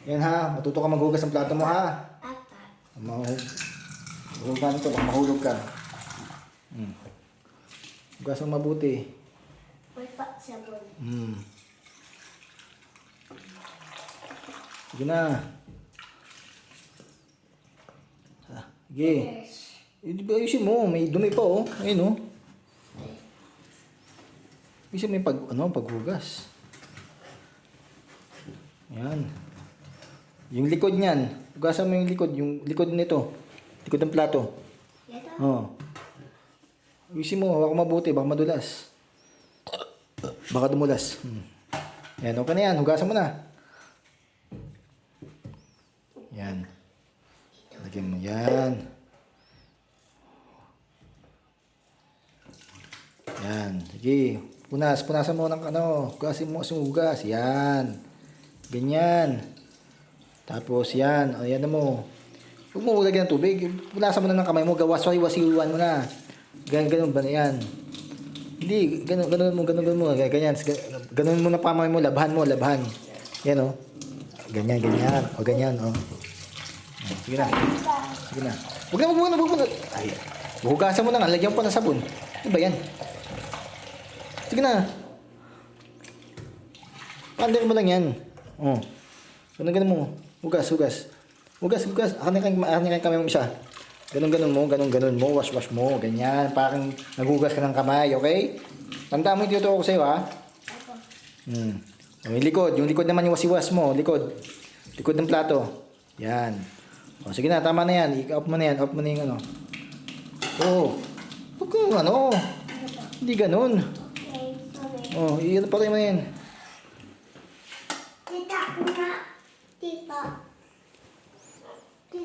Yan ha, matuto ka maghugas ng plato mo ha. Apa. Mahuhugan ito, baka mahulog ka. Hugas mo mabuti. May sabon. Sige na. Sige. Yes. Ayusin mo, may dumi pa oh. Ayun oh. Ayusin mo yung paghugas. Yan. Yung likod niyan. Hugasan mo yung likod nito. Likod ng plato. Ito. Oh. Ayusin mo, hawak mo mabuti, baka madulas. Baka dumulas. Yan, okay na yan. Hugasan mo na. Yan. Lagyan mo yan. Yan. Sige. Punasan mo ng hugasin mo, hugas. Yan. Ganyan. Tapos yan. O, yan na mo. Huwag mo lagyan ng tubig. Punasan mo na ng kamay mo. Wasiwan mo na. Ganun ba na yan? Hindi. Ganun mo. Ganyan. Ganun mo na pamay mo. Labhan mo. Yan o. Ganyan. O ganyan o. Sige na. Huwag na. Ay. Hugasan mo na nga. Lagyan pa ng sabon. Ano ba yan? Sige na. Pander mo lang yan. Oh. Ganun mo. Hugas. Akin na kamay mo isa. Ganun mo. Wash mo. Ganyan. Parang naghugas ka ng kamay. Okay? Tandaan mo yung tinuturo ko sa'yo ha. Yung likod. Yung likod naman yung wasiwas mo. Likod ng plato. Yan. O, sige na. Tama na yan. I-off mo na yan. Off mo na yung ano. Oh. Huwag kang Hindi ganun. Oh, patay mo na yan. Tita.